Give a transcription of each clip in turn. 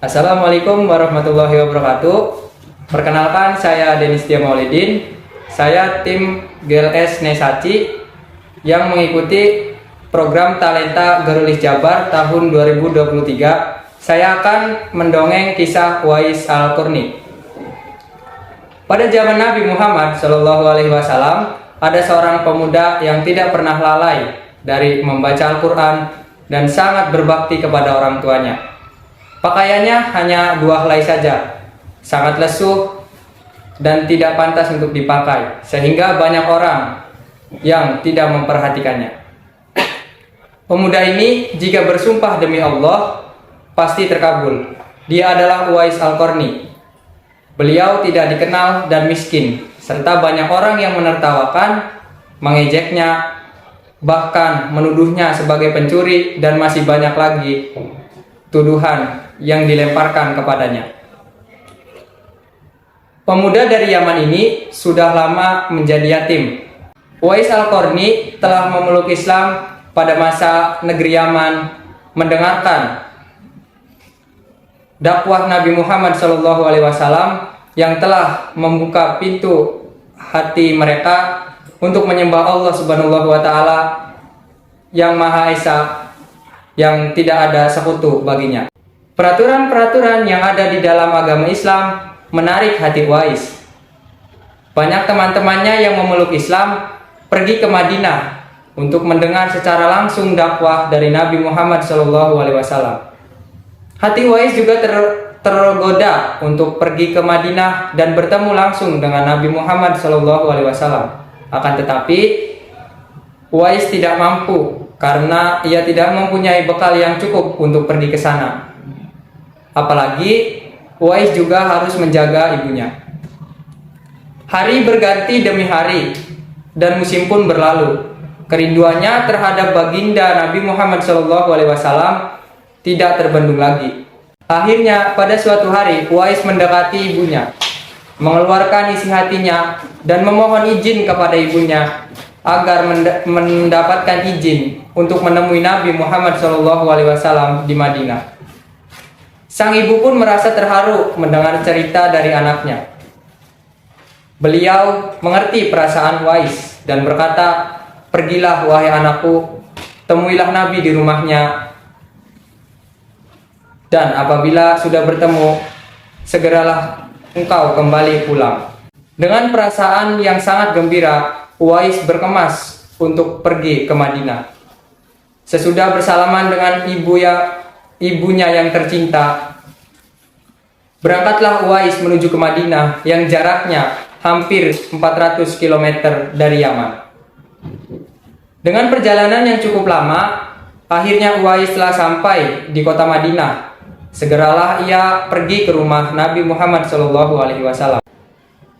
Assalamualaikum warahmatullahi wabarakatuh. Perkenalkan, saya Denis Tia Maulidin. Saya tim GLS Nesaci yang mengikuti program Talenta Gerulis Jabar tahun 2023. Saya akan mendongeng kisah Uwais Al-Qarni. Pada zaman Nabi Muhammad SAW, ada seorang pemuda yang tidak pernah lalai dari membaca Al-Quran dan sangat berbakti kepada orang tuanya. Pakaiannya hanya 2 helai saja, sangat lesuh dan tidak pantas untuk dipakai, sehingga banyak orang yang tidak memperhatikannya. Pemuda ini jika bersumpah demi Allah, pasti terkabul. Dia adalah Uwais Al-Qarni. Beliau tidak dikenal dan miskin, serta banyak orang yang menertawakan, mengejeknya, bahkan menuduhnya sebagai pencuri, dan masih banyak lagi tuduhan yang dilemparkan kepadanya. Pemuda dari Yaman ini sudah lama menjadi yatim. Uwais Al-Qarni telah memeluk Islam pada masa negeri Yaman, mendengarkan dakwah Nabi Muhammad SAW yang telah membuka pintu hati mereka untuk menyembah Allah Subhanahu wa Ta'ala yang Maha Esa, yang tidak ada sekutu baginya. Peraturan-peraturan yang ada di dalam agama Islam menarik hati Uwais. Banyak teman-temannya yang memeluk Islam pergi ke Madinah untuk mendengar secara langsung dakwah dari Nabi Muhammad SAW. Hati Uwais juga tergoda untuk pergi ke Madinah dan bertemu langsung dengan Nabi Muhammad SAW. Akan tetapi Uwais tidak mampu karena ia tidak mempunyai bekal yang cukup untuk pergi ke sana. Apalagi Uwais juga harus menjaga ibunya. Hari berganti demi hari dan musim pun berlalu. Kerinduannya terhadap baginda Nabi Muhammad SAW tidak terbendung lagi. Akhirnya pada suatu hari Uwais mendekati ibunya, mengeluarkan isi hatinya dan memohon izin kepada ibunya agar mendapatkan izin untuk menemui Nabi Muhammad SAW di Madinah. Sang ibu pun merasa terharu mendengar cerita dari anaknya. Beliau mengerti perasaan Uwais dan berkata, "Pergilah wahai anakku, temuilah Nabi di rumahnya. Dan apabila sudah bertemu, segeralah engkau kembali pulang." Dengan perasaan yang sangat gembira, Uwais berkemas untuk pergi ke Madinah. Sesudah bersalaman dengan ibunya yang tercinta, berangkatlah Uwais menuju ke Madinah yang jaraknya hampir 400 km dari Yaman. Dengan perjalanan yang cukup lama, akhirnya Uwais telah sampai di kota Madinah. Segeralah ia pergi ke rumah Nabi Muhammad SAW.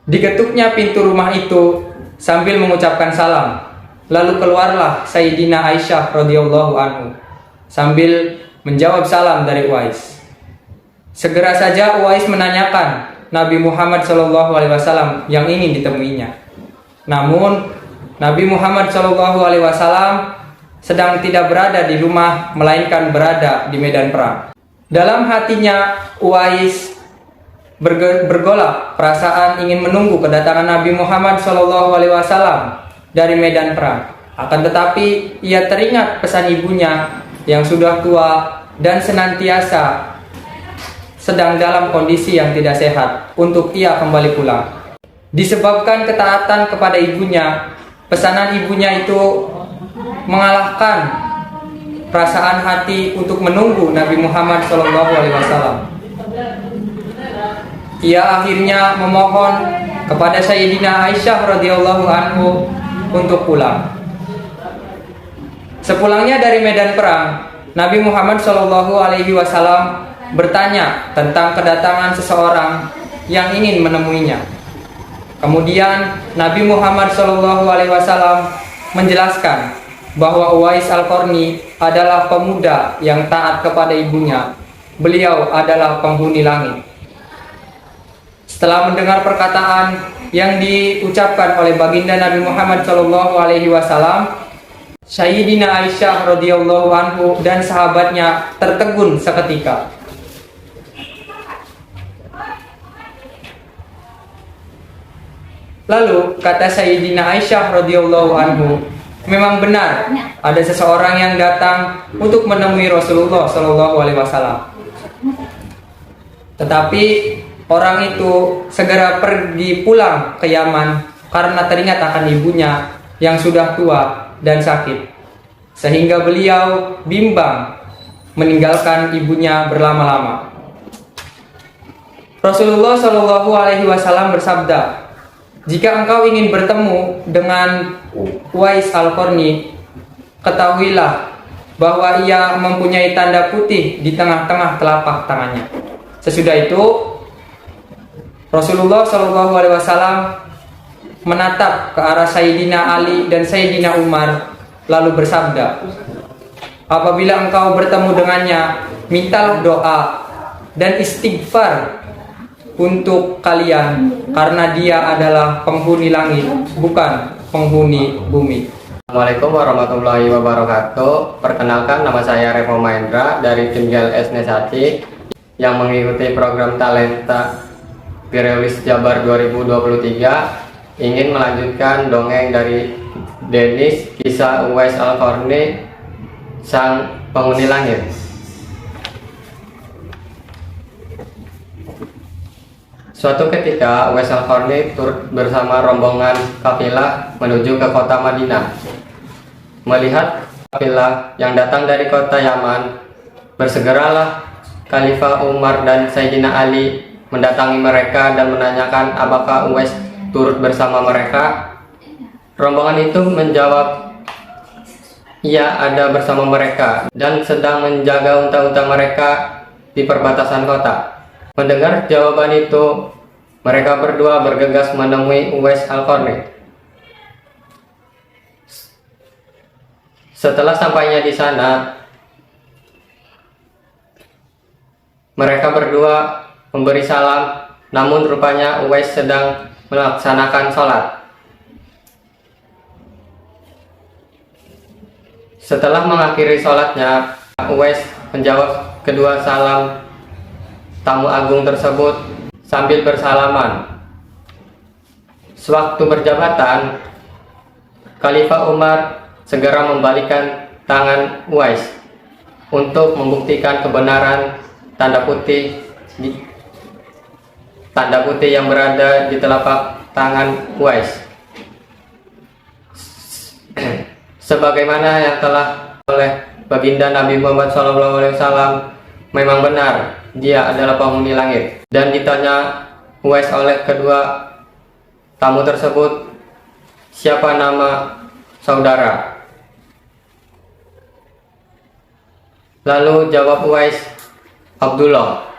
Diketuknya pintu rumah itu sambil mengucapkan salam. Lalu keluarlah Sayyidina Aisyah radhiyallahu anhu sambil menjawab salam dari Uwais. Segera saja Uwais menanyakan Nabi Muhammad SAW yang ingin ditemuinya. Namun Nabi Muhammad SAW sedang tidak berada di rumah, melainkan berada di medan perang. Dalam hatinya Uwais bergolak perasaan ingin menunggu kedatangan Nabi Muhammad SAW dari medan perang. Akan tetapi ia teringat pesan ibunya yang sudah tua dan senantiasa sedang dalam kondisi yang tidak sehat untuk ia kembali pulang. Disebabkan ketaatan kepada ibunya, pesanan ibunya itu mengalahkan perasaan hati untuk menunggu Nabi Muhammad SAW. Ia akhirnya memohon kepada Sayyidina Aisyah radhiyallahu anhu untuk pulang. Sepulangnya dari medan perang, Nabi Muhammad SAW bertanya tentang kedatangan seseorang yang ingin menemuinya. Kemudian Nabi Muhammad SAW menjelaskan bahwa Uwais Al-Qarni adalah pemuda yang taat kepada ibunya. Beliau adalah penghuni langit. Setelah mendengar perkataan yang diucapkan oleh baginda Nabi Muhammad SAW, Sayyidina Aisyah radhiyallahu anhu dan sahabatnya tertegun seketika. Lalu kata Sayyidina Aisyah radhiyallahu anhu, memang benar ada seseorang yang datang untuk menemui Rasulullah Shallallahu Alaihi Wasallam. Tetapi orang itu segera pergi pulang ke Yaman karena teringat akan ibunya yang sudah tua dan sakit, sehingga beliau bimbang meninggalkan ibunya berlama-lama. Rasulullah Shallallahu Alaihi Wasallam bersabda, jika engkau ingin bertemu dengan Uwais Al-Qarni, ketahuilah bahwa ia mempunyai tanda putih di tengah-tengah telapak tangannya. Sesudah itu, Rasulullah Shallallahu Alaihi Wasallam menatap ke arah Sayyidina Ali dan Sayyidina Umar, lalu bersabda, apabila engkau bertemu dengannya, mintalah doa dan istighfar untuk kalian, karena dia adalah penghuni langit, bukan penghuni bumi. Assalamualaikum warahmatullahi wabarakatuh. Perkenalkan, nama saya Revo Mahendra dari tim GLS Nesati yang mengikuti program Talenta Pirelis Jabar 2023. Ingin melanjutkan dongeng dari Denis, kisah Uwais Al-Qarni, sang penghuni langit. Suatu ketika Uwais Al-Qarni turut bersama rombongan kafilah menuju ke kota Madinah. Melihat kafilah yang datang dari kota Yaman, bersegeralah Khalifah Umar dan Sayyidina Ali mendatangi mereka dan menanyakan apakah Uwais turut bersama mereka. Rombongan itu menjawab, ia ada bersama mereka dan sedang menjaga unta-unta mereka di perbatasan kota. Mendengar jawaban itu, mereka berdua bergegas menemui Uwais Al-Qarni. Setelah sampainya di sana, mereka berdua memberi salam, namun rupanya Uwais sedang melaksanakan sholat. Setelah mengakhiri sholatnya, Uwais menjawab kedua salam tamu agung tersebut sambil bersalaman. Sewaktu berjabatan, Khalifah Umar segera membalikkan tangan Uwais untuk membuktikan kebenaran tanda putih yang berada di telapak tangan Uwais. Sebagaimana yang telah oleh baginda Nabi Muhammad SAW, memang benar dia adalah penghuni langit. Dan ditanya Uwais oleh kedua tamu tersebut, siapa nama saudara? Lalu jawab Uwais, Abdullah.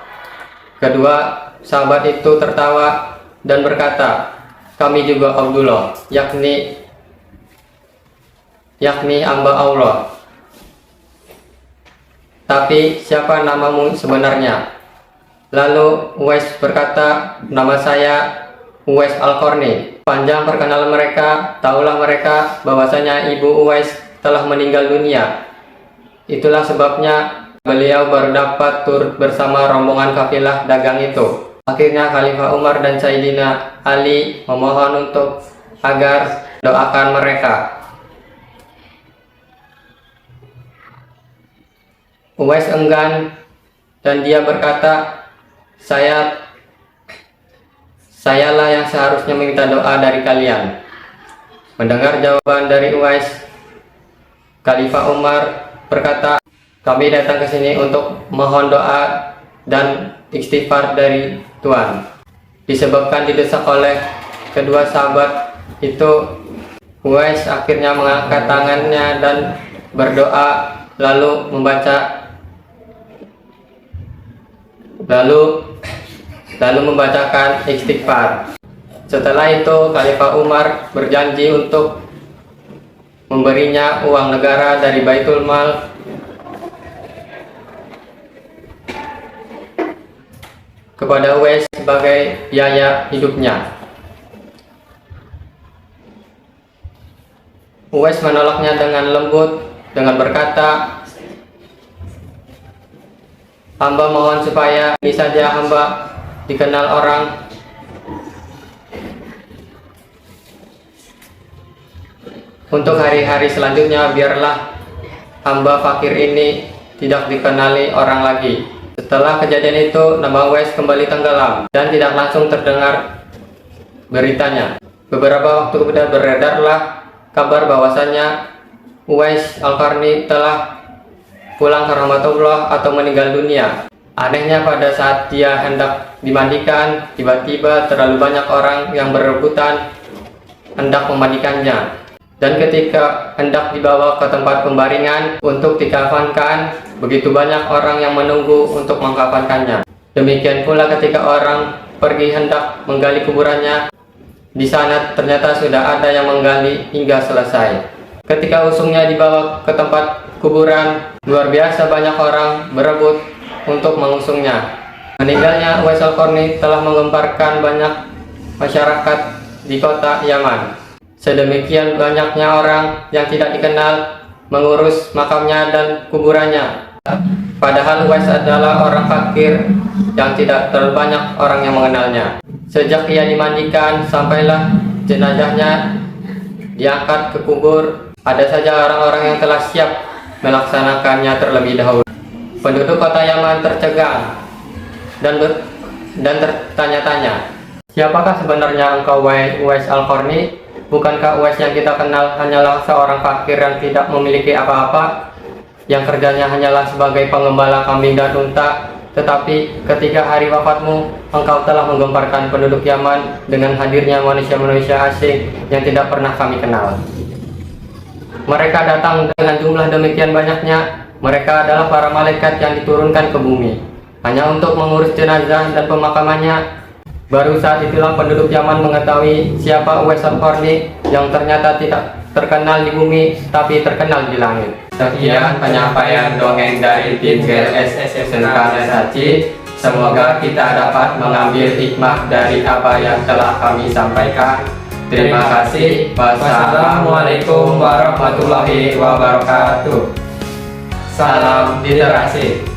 Kedua sahabat itu tertawa dan berkata, kami juga Abdullah, yakni hamba Allah. Tapi siapa namamu sebenarnya? Lalu Uwais berkata, nama saya Uwais Al-Qarni. Panjang perkenalan mereka, tahulah mereka bahwasanya ibu Uwais telah meninggal dunia. Itulah sebabnya beliau baru dapat turut bersama rombongan kafilah dagang itu. Akhirnya Khalifah Umar dan Sayyidina Ali memohon untuk agar doakan mereka. Uwais enggan dan dia berkata, sayalah yang seharusnya meminta doa dari kalian. Mendengar jawaban dari Uwais, Khalifah Umar berkata, kami datang ke sini untuk mohon doa dan istighfar dari Tuhan. Disebabkan didesak oleh kedua sahabat itu, Uwais akhirnya mengangkat tangannya dan berdoa, lalu membacakan istighfar. Setelah itu Khalifah Umar berjanji untuk memberinya uang negara dari Baitul Mal kepada Uwais sebagai biaya hidupnya. Uwais menolaknya dengan lembut dengan berkata, hamba mohon supaya ini saja hamba dikenal orang Untuk hari-hari selanjutnya biarlah hamba fakir ini tidak dikenali orang lagi. Setelah kejadian itu, nama Uwais kembali tenggelam dan tidak langsung terdengar beritanya. Beberapa waktu kemudian beredarlah kabar bahwasannya Uwais Al-Qarni telah pulang ke rahmatullah atau meninggal dunia. Anehnya pada saat dia hendak dimandikan, tiba-tiba terlalu banyak orang yang berebutan hendak memandikannya. Dan ketika hendak dibawa ke tempat pembaringan untuk dikafankan, begitu banyak orang yang menunggu untuk mengkafankannya. Demikian pula ketika orang pergi hendak menggali kuburannya, di sana ternyata sudah ada yang menggali hingga selesai. Ketika usungnya dibawa ke tempat kuburan, luar biasa banyak orang berebut untuk mengusungnya. Meninggalnya Uwais Al-Qarni telah menggemparkan banyak masyarakat di kota Yaman. Sedemikian banyaknya orang yang tidak dikenal mengurus makamnya dan kuburannya. Padahal Uwais adalah orang fakir yang tidak terlalu banyak orang yang mengenalnya. Sejak ia dimandikan, sampailah jenazahnya diangkat ke kubur, ada saja orang-orang yang telah siap melaksanakannya terlebih dahulu. Penduduk kota Yaman tercegang dan tertanya-tanya, siapakah sebenarnya engkau Uwais Al-Qarni? Bukankah Uwais yang kita kenal hanyalah seorang fakir yang tidak memiliki apa-apa, yang kerjanya hanyalah sebagai pengembala kambing dan unta? Tetapi ketika hari wafatmu, engkau telah menggemparkan penduduk Yaman dengan hadirnya manusia-manusia asing yang tidak pernah kami kenal. Mereka datang dengan jumlah demikian banyaknya. Mereka adalah para malaikat yang diturunkan ke bumi hanya untuk mengurus jenazah dan pemakamannya. Baru saat itulah penduduk Yaman mengetahui siapa Uwais Al-Qarni yang ternyata tidak terkenal di bumi tapi terkenal di langit. Sekian penyampaian dongeng dari tim GLS SMK Saci. Semoga kita dapat mengambil hikmah dari apa yang telah kami sampaikan. Terima kasih. Wassalamualaikum warahmatullahi wabarakatuh. Salam literasi.